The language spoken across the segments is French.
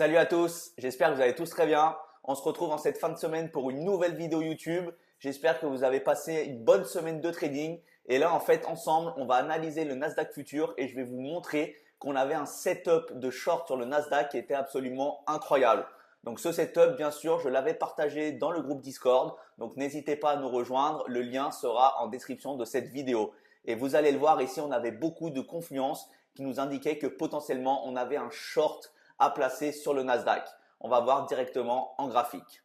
Salut à tous, j'espère que vous allez tous très bien. On se retrouve en cette fin de semaine pour une nouvelle vidéo YouTube. J'espère que vous avez passé une bonne semaine de trading. Et là, en fait, ensemble, on va analyser le Nasdaq Futur et je vais vous montrer qu'on avait un setup de short sur le Nasdaq qui était absolument incroyable. Donc ce setup, bien sûr, je l'avais partagé dans le groupe Discord. Donc n'hésitez pas à nous rejoindre. Le lien sera en description de cette vidéo. Et vous allez le voir ici, on avait beaucoup de confluence qui nous indiquait que potentiellement, on avait un short à placer sur le Nasdaq. On va voir directement en graphique.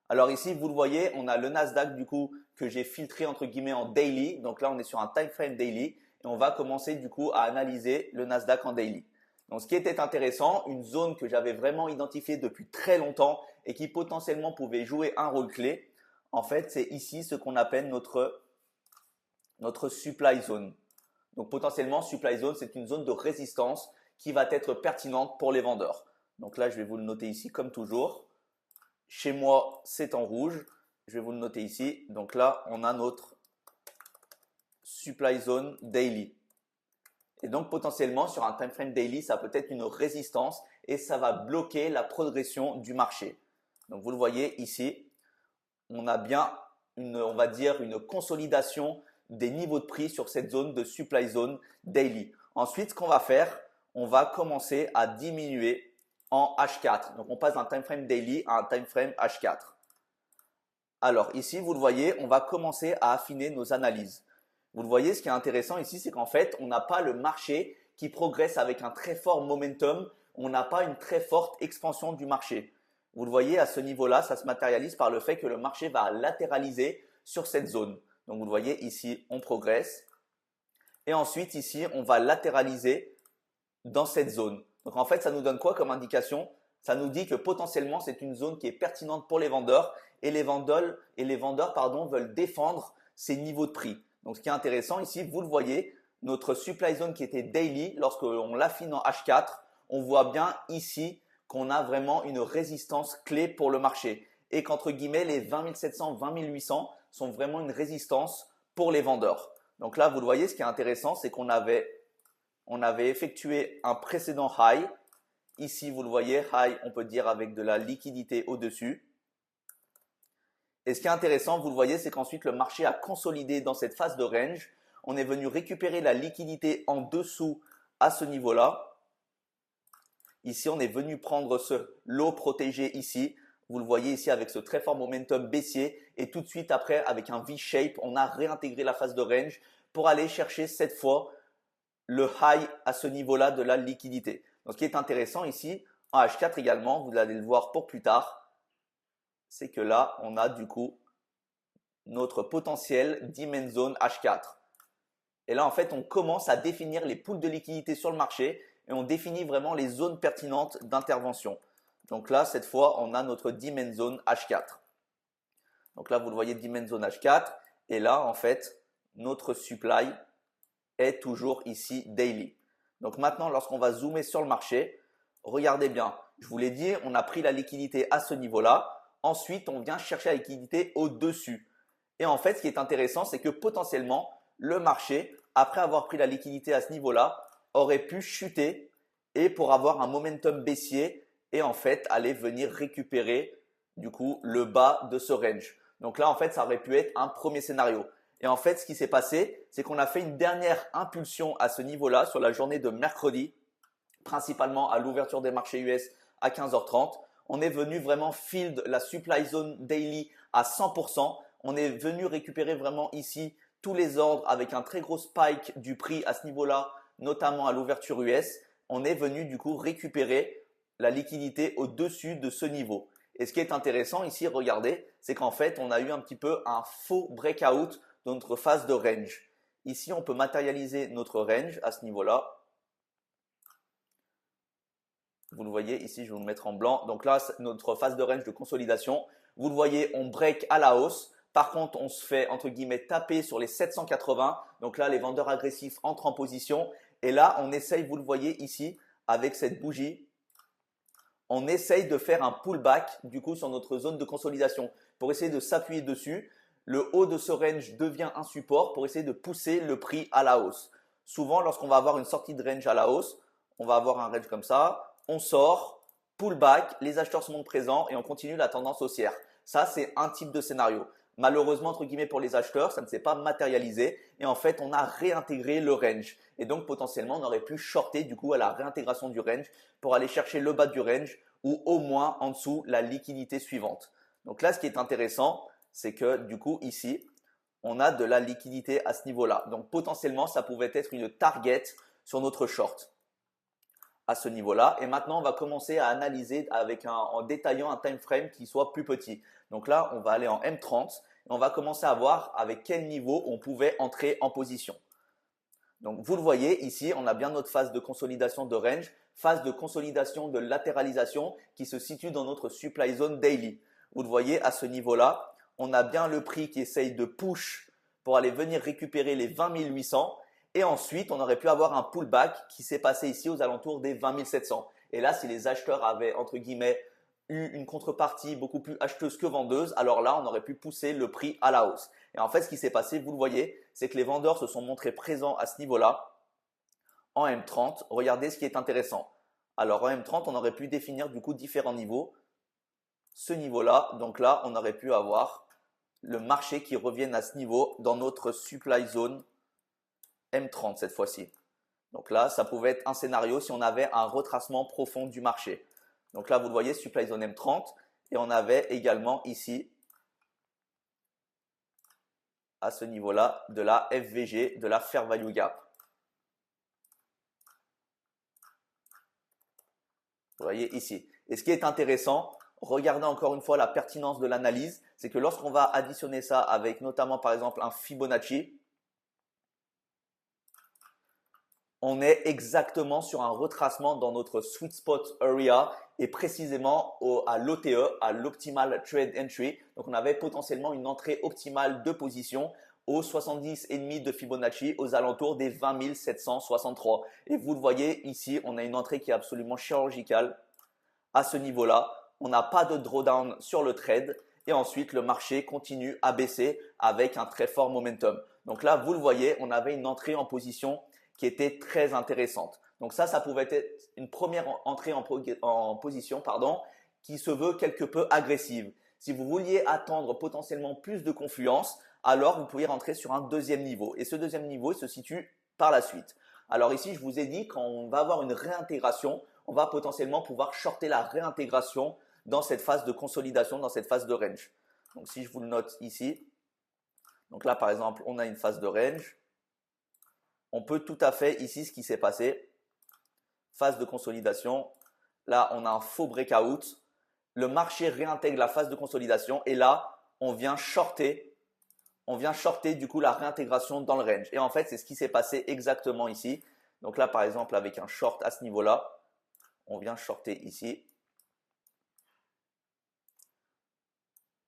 Alors ici, vous le voyez, on a le Nasdaq du coup que j'ai filtré entre guillemets en daily. Donc là, on est sur un time frame daily et on va commencer du coup à analyser le Nasdaq en daily. Donc ce qui était intéressant, une zone que j'avais vraiment identifiée depuis très longtemps et qui potentiellement pouvait jouer un rôle clé, en fait, c'est ici ce qu'on appelle notre supply zone. Donc potentiellement, supply zone, c'est une zone de résistance qui va être pertinente pour les vendeurs. Donc là, je vais vous le noter ici comme toujours. Chez moi, c'est en rouge. Je vais vous le noter ici. Donc là, on a notre supply zone daily. Et donc potentiellement, sur un time frame daily, ça peut être une résistance et ça va bloquer la progression du marché. Donc vous le voyez ici, on a bien on va dire une consolidation des niveaux de prix sur cette zone de supply zone daily. Ensuite, ce qu'on va faire, on va commencer à diminuer en H4. Donc, on passe d'un time frame daily à un time frame H4. Alors, ici, vous le voyez, on va commencer à affiner nos analyses. Vous le voyez, ce qui est intéressant ici, c'est qu'en fait, on n'a pas le marché qui progresse avec un très fort momentum. On n'a pas une très forte expansion du marché. Vous le voyez, à ce niveau-là, ça se matérialise par le fait que le marché va latéraliser sur cette zone. Donc, vous le voyez, ici, on progresse. Et ensuite, ici, on va latéraliser dans cette zone. Donc, en fait, ça nous donne quoi comme indication? Ça nous dit que potentiellement, c'est une zone qui est pertinente pour les vendeurs et les vendeurs veulent défendre ces niveaux de prix. Donc, ce qui est intéressant ici, vous le voyez, notre supply zone qui était daily, lorsqu'on l'affine en H4, on voit bien ici qu'on a vraiment une résistance clé pour le marché et qu'entre guillemets, les 20 700, 20 800 sont vraiment une résistance pour les vendeurs. Donc là, vous le voyez, ce qui est intéressant, c'est qu'on avait effectué un précédent high. Ici, vous le voyez, high, on peut dire avec de la liquidité au-dessus. Et ce qui est intéressant, vous le voyez, c'est qu'ensuite, le marché a consolidé dans cette phase de range. On est venu récupérer la liquidité en dessous à ce niveau-là. Ici, on est venu prendre ce lot protégé ici. Vous le voyez ici avec ce très fort momentum baissier. Et tout de suite après, avec un V-shape, on a réintégré la phase de range pour aller chercher cette fois le high à ce niveau-là de la liquidité. Donc, ce qui est intéressant ici, en H4 également, vous allez le voir pour plus tard, c'est que là, on a du coup notre potentiel demand zone H4. Et là, en fait, on commence à définir les pools de liquidité sur le marché et on définit vraiment les zones pertinentes d'intervention. Donc là, cette fois, on a notre demand zone H4. Donc là, vous le voyez, demand zone H4. Et là, en fait, notre supply est toujours ici daily. Donc maintenant, lorsqu'on va zoomer sur le marché, regardez bien, je vous l'ai dit, on a pris la liquidité à ce niveau-là. Ensuite, on vient chercher la liquidité au-dessus. Et en fait, ce qui est intéressant, c'est que potentiellement, le marché, après avoir pris la liquidité à ce niveau-là, aurait pu chuter et pour avoir un momentum baissier et en fait aller venir récupérer du coup le bas de ce range. Donc là, en fait, ça aurait pu être un premier scénario. Et en fait, ce qui s'est passé, c'est qu'on a fait une dernière impulsion à ce niveau-là sur la journée de mercredi, principalement à l'ouverture des marchés US à 15h30. On est venu vraiment field la supply zone daily à 100%. On est venu récupérer vraiment ici tous les ordres avec un très gros spike du prix à ce niveau-là, notamment à l'ouverture US. On est venu du coup récupérer la liquidité au-dessus de ce niveau. Et ce qui est intéressant ici, regardez, c'est qu'en fait, on a eu un petit peu un faux breakout de notre phase de range. Ici, on peut matérialiser notre range à ce niveau-là. Vous le voyez ici, je vais vous le mettre en blanc. Donc là, notre phase de range de consolidation. Vous le voyez, on break à la hausse. Par contre, on se fait entre guillemets taper sur les 780. Donc là, les vendeurs agressifs entrent en position. Et là, on essaye, vous le voyez ici, avec cette bougie, on essaye de faire un pullback du coup sur notre zone de consolidation pour essayer de s'appuyer dessus. Le haut de ce range devient un support pour essayer de pousser le prix à la hausse. Souvent, lorsqu'on va avoir une sortie de range à la hausse, on va avoir un range comme ça, on sort, pullback, les acheteurs se montrent présents et on continue la tendance haussière. Ça, c'est un type de scénario. Malheureusement, entre guillemets, pour les acheteurs, ça ne s'est pas matérialisé et en fait, on a réintégré le range. Et donc, potentiellement, on aurait pu shorter du coup à la réintégration du range pour aller chercher le bas du range ou au moins en dessous la liquidité suivante. Donc là, ce qui est intéressant, c'est que du coup, ici, on a de la liquidité à ce niveau-là. Donc, potentiellement, ça pouvait être une target sur notre short à ce niveau-là. Et maintenant, on va commencer à analyser en détaillant un time frame qui soit plus petit. Donc là, on va aller en M30 et on va commencer à voir avec quel niveau on pouvait entrer en position. Donc, vous le voyez ici, on a bien notre phase de consolidation de range, phase de consolidation de latéralisation qui se situe dans notre supply zone daily. Vous le voyez à ce niveau-là, on a bien le prix qui essaye de push pour aller venir récupérer les 20 800. Et ensuite, on aurait pu avoir un pullback qui s'est passé ici aux alentours des 20 700. Et là, si les acheteurs avaient, entre guillemets, eu une contrepartie beaucoup plus acheteuse que vendeuse, alors là, on aurait pu pousser le prix à la hausse. Et en fait, ce qui s'est passé, vous le voyez, c'est que les vendeurs se sont montrés présents à ce niveau-là en M30. Regardez ce qui est intéressant. Alors, en M30, on aurait pu définir du coup différents niveaux. Ce niveau-là, donc là, on aurait pu avoir le marché qui revienne à ce niveau dans notre supply zone M30 cette fois-ci. Donc là, ça pouvait être un scénario si on avait un retracement profond du marché. Donc là, vous le voyez, supply zone M30 et on avait également ici, à ce niveau-là, de la FVG, de la Fair Value Gap. Vous voyez ici. Et ce qui est intéressant, regardez encore une fois la pertinence de l'analyse, c'est que lorsqu'on va additionner ça avec notamment par exemple un Fibonacci, on est exactement sur un retracement dans notre sweet spot area et précisément à l'OTE, à l'Optimal Trade Entry. Donc, on avait potentiellement une entrée optimale de position aux 70,5 de Fibonacci aux alentours des 20 763. Et vous le voyez ici, on a une entrée qui est absolument chirurgicale à ce niveau-là. On n'a pas de drawdown sur le trade et ensuite le marché continue à baisser avec un très fort momentum. Donc là, vous le voyez, on avait une entrée en position qui était très intéressante. Donc ça pouvait être une première entrée en position qui se veut quelque peu agressive. Si vous vouliez attendre potentiellement plus de confluence, alors vous pouvez rentrer sur un deuxième niveau. Et ce deuxième niveau, il se situe par la suite. Alors ici, je vous ai dit, quand on va avoir une réintégration, on va potentiellement pouvoir shorter la réintégration dans cette phase de consolidation, dans cette phase de range. Donc si je vous le note ici, donc là par exemple, on a une phase de range. On peut tout à fait, ici, ce qui s'est passé, phase de consolidation. Là, on a un faux breakout. Le marché réintègre la phase de consolidation et là, on vient shorter du coup la réintégration dans le range. Et en fait, c'est ce qui s'est passé exactement ici. Donc là, par exemple, avec un short à ce niveau-là, on vient shorter ici.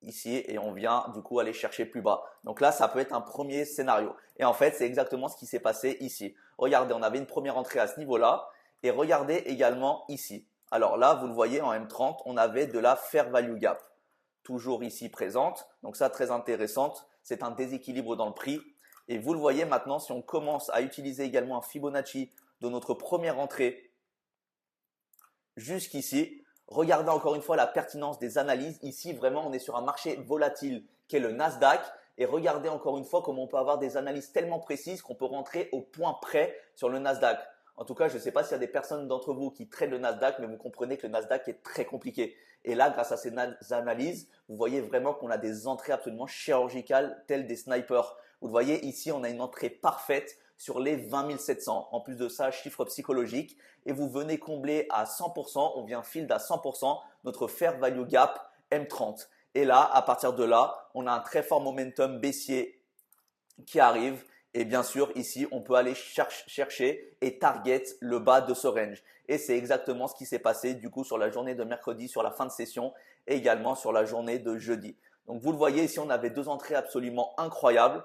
Ici et on vient du coup aller chercher plus bas. Donc là, ça peut être un premier scénario. Et en fait, c'est exactement ce qui s'est passé ici. Regardez, on avait une première entrée à ce niveau-là et regardez également ici. Alors là, vous le voyez en M30, on avait de la Fair Value Gap. Toujours ici présente. Donc ça, très intéressante. C'est un déséquilibre dans le prix. Et vous le voyez maintenant, si on commence à utiliser également un Fibonacci de notre première entrée jusqu'ici, regardez encore une fois la pertinence des analyses. Ici, vraiment, on est sur un marché volatile qui est le Nasdaq. Et regardez encore une fois comment on peut avoir des analyses tellement précises qu'on peut rentrer au point près sur le Nasdaq. En tout cas, je ne sais pas s'il y a des personnes d'entre vous qui traitent le Nasdaq, mais vous comprenez que le Nasdaq est très compliqué. Et là, grâce à ces analyses, vous voyez vraiment qu'on a des entrées absolument chirurgicales telles des snipers. Vous le voyez ici, on a une entrée parfaite sur les 20 700. En plus de ça, chiffre psychologique. Et vous venez combler à 100%, on vient field à 100% notre Fair Value Gap M30. Et là, à partir de là, on a un très fort momentum baissier qui arrive. Et bien sûr, ici, on peut aller chercher et target le bas de ce range. Et c'est exactement ce qui s'est passé du coup sur la journée de mercredi, sur la fin de session et également sur la journée de jeudi. Donc, vous le voyez ici, on avait deux entrées absolument incroyables.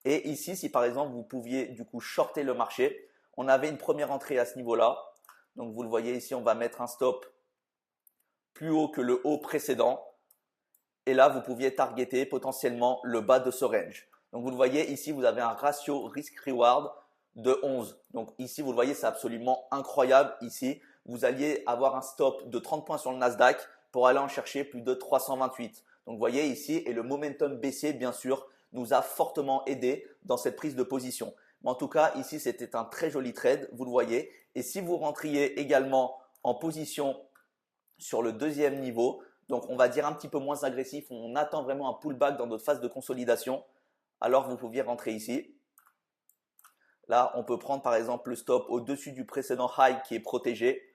Et ici, si par exemple, vous pouviez du coup shorter le marché, on avait une première entrée à ce niveau-là. Donc, vous le voyez ici, on va mettre un stop plus haut que le haut précédent. Et là, vous pouviez targeter potentiellement le bas de ce range. Donc, vous le voyez ici, vous avez un ratio risk-reward de 11. Donc, ici, vous le voyez, c'est absolument incroyable ici. vous alliez avoir un stop de 30 points sur le Nasdaq pour aller en chercher plus de 328. Donc, vous voyez ici, et le momentum baissier, bien sûr, nous a fortement aidé dans cette prise de position. Mais en tout cas, ici, c'était un très joli trade, vous le voyez. Et si vous rentriez également en position sur le deuxième niveau, donc on va dire un petit peu moins agressif, on attend vraiment un pullback dans notre phase de consolidation, alors vous pouviez rentrer ici. Là, on peut prendre par exemple le stop au-dessus du précédent high qui est protégé.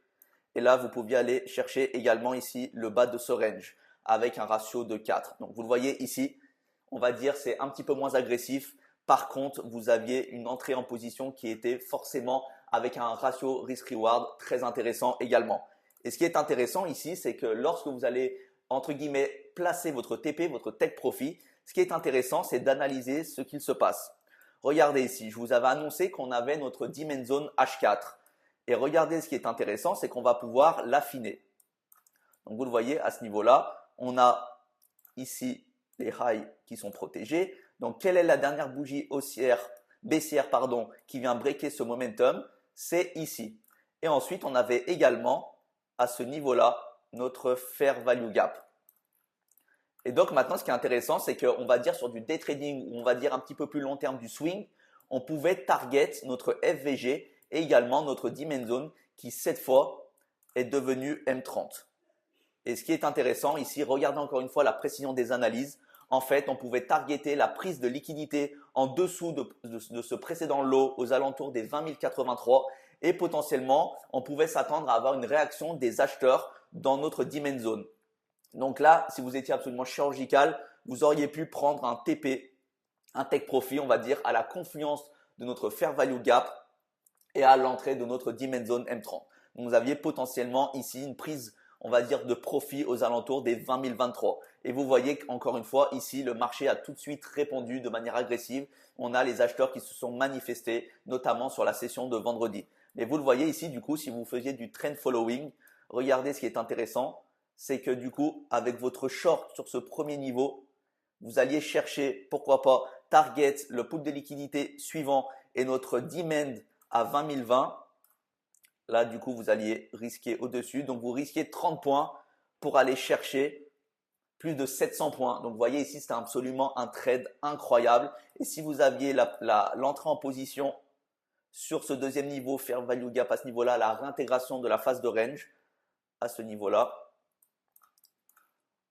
Et là, vous pouviez aller chercher également ici le bas de ce range avec un ratio de 4. Donc, vous le voyez ici, on va dire c'est un petit peu moins agressif. Par contre, vous aviez une entrée en position qui était forcément avec un ratio risk-reward très intéressant également. Et ce qui est intéressant ici, c'est que lorsque vous allez, entre guillemets, placer votre TP, votre take profit, ce qui est intéressant, c'est d'analyser ce qu'il se passe. Regardez ici, je vous avais annoncé qu'on avait notre Demand Zone H4. Et regardez, ce qui est intéressant, c'est qu'on va pouvoir l'affiner. Donc, vous le voyez, à ce niveau-là, on a ici les highs qui sont protégés. Donc, quelle est la dernière bougie baissière qui vient breaker ce momentum? C'est ici. Et ensuite, on avait également, à ce niveau-là, notre Fair Value Gap. Et donc, maintenant, ce qui est intéressant, c'est qu'on va dire sur du day trading, ou on va dire un petit peu plus long terme du swing, on pouvait target notre FVG et également notre Demand Zone qui, cette fois, est devenu M30. Et ce qui est intéressant ici, regardez encore une fois la précision des analyses. En fait, on pouvait targeter la prise de liquidité en dessous de ce précédent low aux alentours des 20 083 et potentiellement, on pouvait s'attendre à avoir une réaction des acheteurs dans notre Demand Zone. Donc là, si vous étiez absolument chirurgical, vous auriez pu prendre un TP, un take profit, on va dire, à la confluence de notre Fair Value Gap et à l'entrée de notre Demand Zone M30. Donc, vous aviez potentiellement ici une prise, on va dire, de profit aux alentours des 20 023. Et vous voyez qu'encore une fois, ici, le marché a tout de suite répondu de manière agressive. On a les acheteurs qui se sont manifestés, notamment sur la session de vendredi. Mais vous le voyez ici, du coup, si vous faisiez du trend following, regardez ce qui est intéressant, c'est que du coup, avec votre short sur ce premier niveau, vous alliez chercher, pourquoi pas, target, le pool de liquidité suivant et notre demand à 20 020. Là, du coup, vous alliez risquer au-dessus. Donc, vous risquez 30 points pour aller chercher plus de 700 points. Donc, vous voyez ici, c'était absolument un trade incroyable. Et si vous aviez l'entrée en position sur ce deuxième niveau, Fair Value Gap à ce niveau-là, la réintégration de la phase de range à ce niveau-là,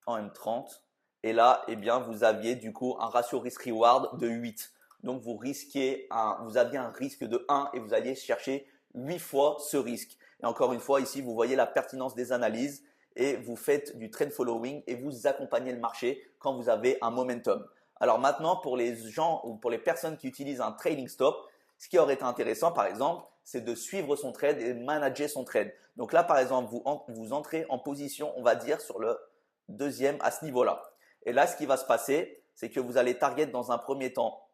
en M30. Et là, eh bien, vous aviez du coup un ratio risk-reward de 8. Donc, vous aviez un risque de 1 et vous alliez chercher 8 fois ce risque. Et encore une fois, ici, vous voyez la pertinence des analyses et vous faites du trend following et vous accompagnez le marché quand vous avez un momentum. Alors maintenant, pour les gens ou pour les personnes qui utilisent un trading stop, ce qui aurait été intéressant, par exemple, c'est de suivre son trade et manager son trade. Donc là, par exemple, vous entrez en position, on va dire, sur le deuxième à ce niveau-là. Et là, ce qui va se passer, c'est que vous allez target dans un premier temps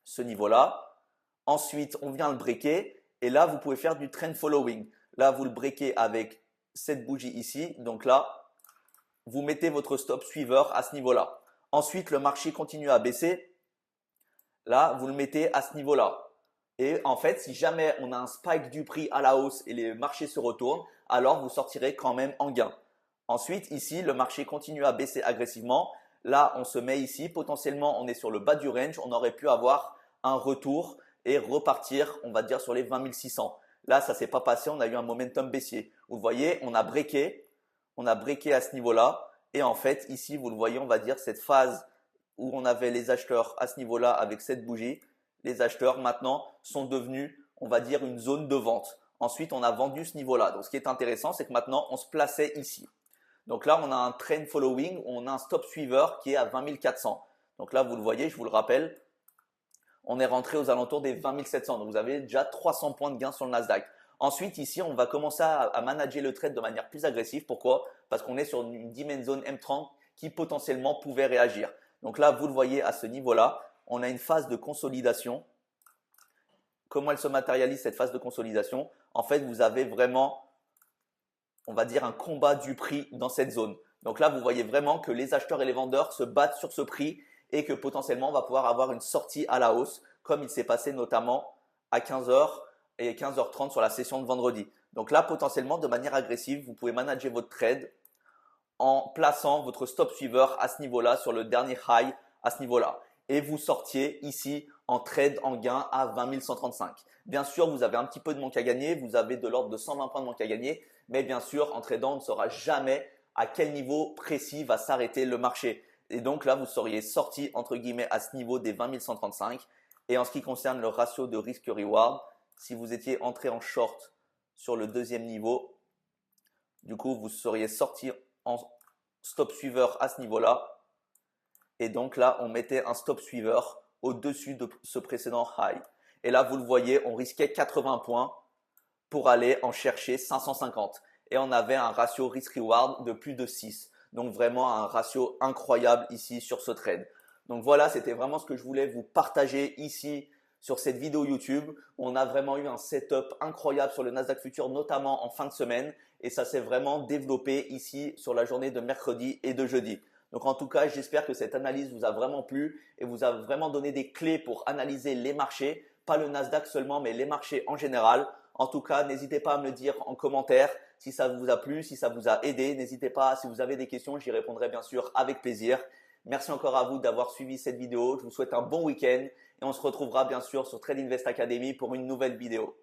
ce niveau-là. Ensuite, on vient le breaker. Et là, vous pouvez faire du trend following. Là, vous le breakez avec cette bougie ici. Donc là, vous mettez votre stop suiveur à ce niveau-là. Ensuite, le marché continue à baisser. Là, vous le mettez à ce niveau-là. Et en fait, si jamais on a un spike du prix à la hausse et les marchés se retournent, alors vous sortirez quand même en gain. Ensuite, ici, le marché continue à baisser agressivement. Là, on se met ici. Potentiellement, on est sur le bas du range. On aurait pu avoir un retour et repartir, on va dire, sur les 20 600. Là, ça ne s'est pas passé. On a eu un momentum baissier. Vous voyez, on a breaké à ce niveau-là. Et en fait, ici, vous le voyez, on va dire cette phase où on avait les acheteurs à ce niveau-là avec cette bougie. Les acheteurs, maintenant, sont devenus, on va dire, une zone de vente. Ensuite, on a vendu ce niveau-là. Donc, ce qui est intéressant, c'est que maintenant, on se plaçait ici. Donc là, on a un trend following, on a un stop suiveur qui est à 20 400. Donc là, vous le voyez, je vous le rappelle, on est rentré aux alentours des 20 700. Donc vous avez déjà 300 points de gain sur le Nasdaq. Ensuite, ici, on va commencer à manager le trade de manière plus agressive. Pourquoi? Parce qu'on est sur une Demand Zone M30 qui potentiellement pouvait réagir. Donc là, vous le voyez à ce niveau-là, on a une phase de consolidation. Comment elle se matérialise cette phase de consolidation? En fait, vous avez vraiment, on va dire, un combat du prix dans cette zone. Donc là, vous voyez vraiment que les acheteurs et les vendeurs se battent sur ce prix et que potentiellement, on va pouvoir avoir une sortie à la hausse, comme il s'est passé notamment à 15h et 15h30 sur la session de vendredi. Donc là, potentiellement, de manière agressive, vous pouvez manager votre trade en plaçant votre stop suiveur à ce niveau-là, sur le dernier high à ce niveau-là. Et vous sortiez ici en trade en gain à 20 135. Bien sûr, vous avez un petit peu de manque à gagner, vous avez de l'ordre de 120 points de manque à gagner, mais bien sûr, en tradant, on ne saura jamais à quel niveau précis va s'arrêter le marché. Et donc là, vous seriez sorti entre guillemets à ce niveau des 20 135. Et en ce qui concerne le ratio de risque-reward, si vous étiez entré en short sur le deuxième niveau, du coup, vous seriez sorti en stop suiveur à ce niveau-là. Et donc là, on mettait un stop suiveur au-dessus de ce précédent high. Et là, vous le voyez, on risquait 80 points pour aller en chercher 550. Et on avait un ratio risk-reward de plus de 6. Donc vraiment un ratio incroyable ici sur ce trade. Donc voilà, c'était vraiment ce que je voulais vous partager ici sur cette vidéo YouTube. On a vraiment eu un setup incroyable sur le Nasdaq Future, notamment en fin de semaine. Et ça s'est vraiment développé ici sur la journée de mercredi et de jeudi. Donc en tout cas, j'espère que cette analyse vous a vraiment plu et vous a vraiment donné des clés pour analyser les marchés, pas le Nasdaq seulement, mais les marchés en général. En tout cas, n'hésitez pas à me le dire en commentaire si ça vous a plu, si ça vous a aidé. N'hésitez pas, si vous avez des questions, j'y répondrai bien sûr avec plaisir. Merci encore à vous d'avoir suivi cette vidéo. Je vous souhaite un bon week-end et on se retrouvera bien sûr sur Trade Invest Academy pour une nouvelle vidéo.